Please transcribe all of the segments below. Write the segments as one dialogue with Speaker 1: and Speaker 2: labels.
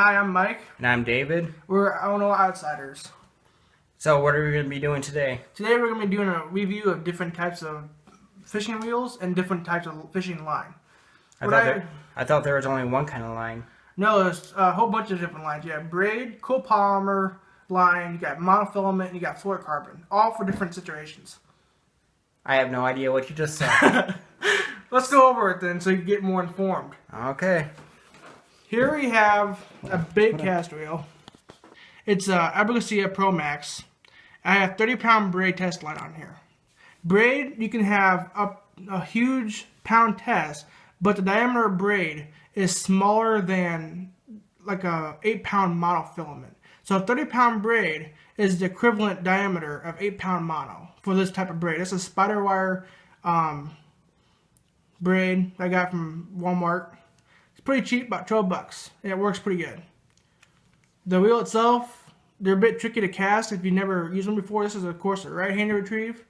Speaker 1: Hi, I'm Mike.
Speaker 2: And I'm David.
Speaker 1: We're Ono Outsiders.
Speaker 2: So what are we going to be doing today?
Speaker 1: Today we're going to be doing a review of different types of fishing reels and different types of fishing line.
Speaker 2: I thought there was only one kind of line.
Speaker 1: No, there's a whole bunch of different lines. You have braid, copolymer line, you got monofilament, and you got fluorocarbon. All for different situations.
Speaker 2: I have no idea what you just said.
Speaker 1: Let's go over it then so you get more informed.
Speaker 2: Okay.
Speaker 1: Here we have a bait cast reel. It's a Abraccia Pro Max. I have 30-pound braid test line on here. Braid, you can have up a huge pound test, but the diameter of braid is smaller than like a 8-pound monofilament. So a 30-pound braid is the equivalent diameter of 8-pound mono for this type of braid. It's a spider wire braid I got from Walmart. It's pretty cheap, about 12 bucks, and it works pretty good. The reel itself, they're a bit tricky to cast if you've never used them before. This is, of course, a right-handed retrieve.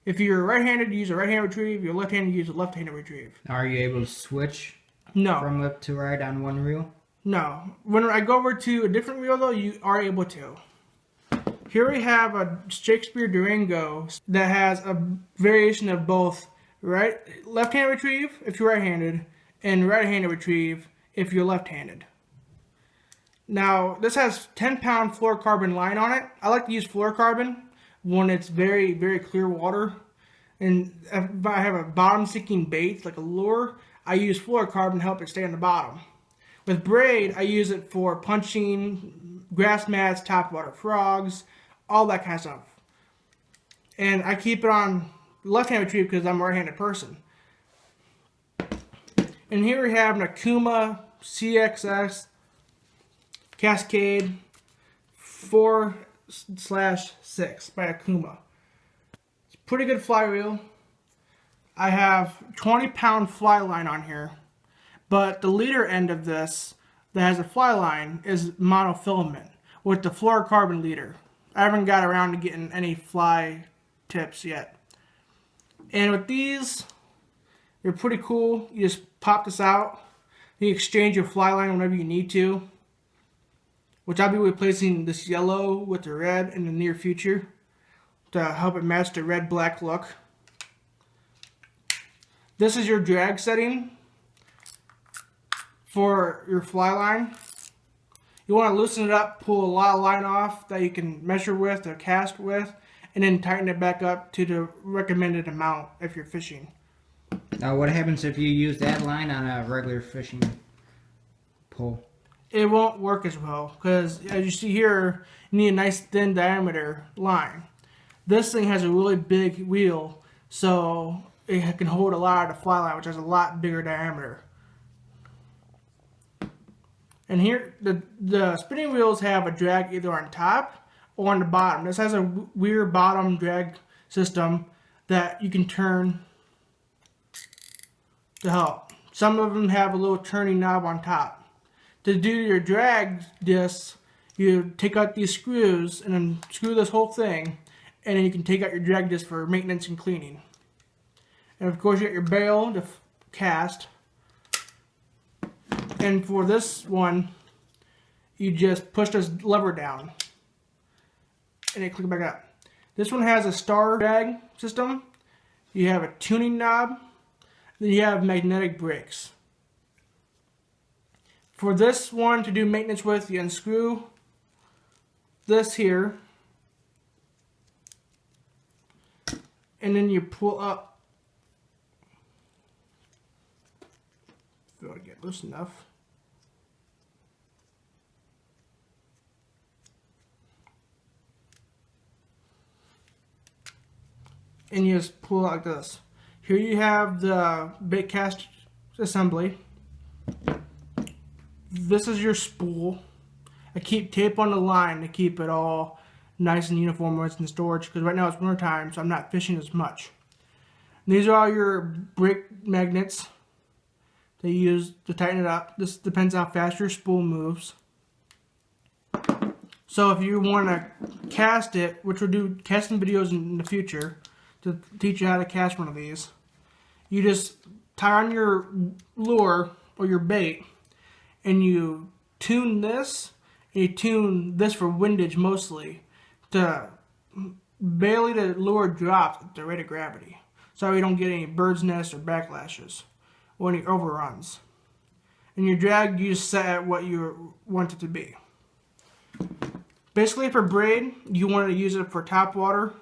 Speaker 1: If you're right-handed, you use a right-handed retrieve. If you're left-handed, you use a left-handed retrieve.
Speaker 2: Are you able to switch
Speaker 1: from
Speaker 2: left to right on one reel?
Speaker 1: No. When I go over to a different reel, though, you are able to. Here we have a Shakespeare Durango that has a variation of both left-handed retrieve if you're right-handed and right-handed retrieve if you're left-handed. Now, this has 10-pound fluorocarbon line on it. I like to use fluorocarbon when it's very, very clear water. And if I have a bottom-sinking bait, like a lure, I use fluorocarbon to help it stay on the bottom. With braid, I use it for punching, grass mats, topwater frogs, all that kind of stuff. And I keep it on left-handed retrieve because I'm a right-handed person. And here we have an Akuma CXS Cascade 4/6 by Akuma. It's a pretty good fly reel. I have 20-pound fly line on here, but the leader end of this that has a fly line is monofilament with the fluorocarbon leader. I haven't got around to getting any fly tips yet. And with these, they're pretty cool. You just pop this out. You exchange your fly line whenever you need to, which I'll be replacing this yellow with the red in the near future to help it match the red-black look. This is your drag setting for your fly line. You want to loosen it up, pull a lot of line off that you can measure with or cast with, and then tighten it back up to the recommended amount if you're fishing.
Speaker 2: Now what happens if you use that line on a regular fishing pole?
Speaker 1: It won't work as well because, as you see here, you need a nice thin diameter line. This thing has a really big wheel, so it can hold a lot of the fly line, which has a lot bigger diameter. And here, the spinning wheels have a drag either on top or on the bottom. This has a weird bottom drag system that you can turn to help. Some of them have a little turning knob on top. To do your drag discs, you take out these screws and then screw this whole thing, and then you can take out your drag disc for maintenance and cleaning. And of course you got your bail to cast. And for this one, you just push this lever down and it clicks back up. This one has a star drag system. You have a tuning knob. Then you have magnetic brakes. For this one to do maintenance with, you unscrew this here, and then you pull up. If I get loose enough. And you just pull it like this. Here you have the bait cast assembly. This is your spool. I keep tape on the line to keep it all nice and uniform when it's in storage, because right now it's winter time, so I'm not fishing as much. And these are all your brake magnets that you use to tighten it up. This depends how fast your spool moves. So if you want to cast it, which we'll do casting videos in the future to teach you how to cast one of these, you just tie on your lure or your bait and you tune this, and you tune this for windage mostly to barely the lure drops at the rate of gravity, so you don't get any bird's nests or backlashes when it overruns. And your drag, you just set at what you want it to be. Basically, for braid, you want to use it for topwater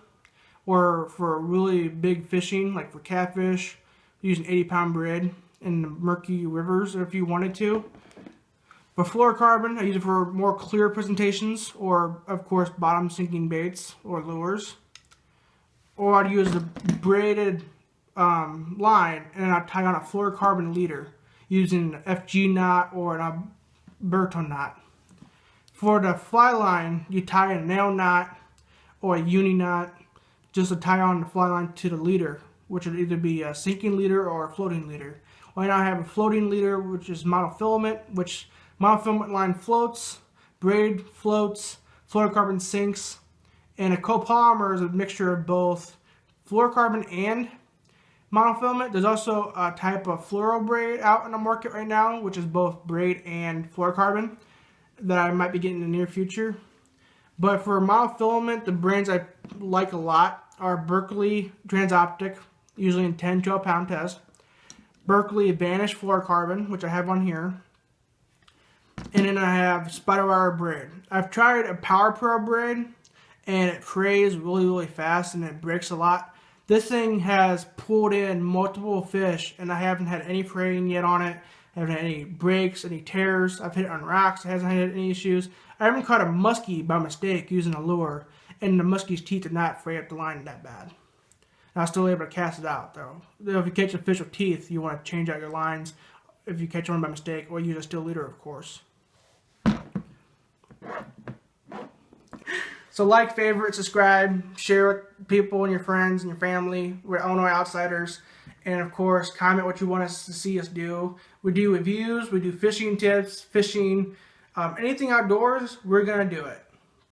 Speaker 1: or for really big fishing, like for catfish. Use an 80-pound braid in the murky rivers if you wanted to. For fluorocarbon, I use it for more clear presentations, or of course bottom sinking baits or lures. Or I'd use the braided line and I'd tie on a fluorocarbon leader using an FG knot or a Burton knot. For the fly line, you tie a nail knot or a uni knot just to tie on the fly line to the leader, which would either be a sinking leader or a floating leader. Right now I have a floating leader, which is monofilament, which monofilament line floats, braid floats, fluorocarbon sinks, and a copolymer is a mixture of both fluorocarbon and monofilament. There's also a type of fluoro braid out in the market right now, which is both braid and fluorocarbon, that I might be getting in the near future. But for monofilament, the brands I like a lot are Berkeley Transoptic, usually in 10-12 pound test, Berkeley Vanish fluorocarbon, which I have on here, and then I have Spiderwire braid. I've tried a Power Pro braid, and it frays really fast and it breaks a lot. This thing has pulled in multiple fish, and I haven't had any fraying yet on it. I haven't had any breaks, any tears. I've hit it on rocks. It hasn't had any issues. I haven't caught a muskie by mistake using a lure, and the muskie's teeth did not fray up the line that bad. And I was still able to cast it out, though. If you catch a fish with teeth, you want to change out your lines if you catch one by mistake, or use a steel leader, of course. So like, favorite, subscribe, share with people and your friends and your family. We're Illinois Outsiders. And of course, comment what you want us to see us do. We do reviews, we do fishing tips, fishing, anything outdoors, we're going to do it.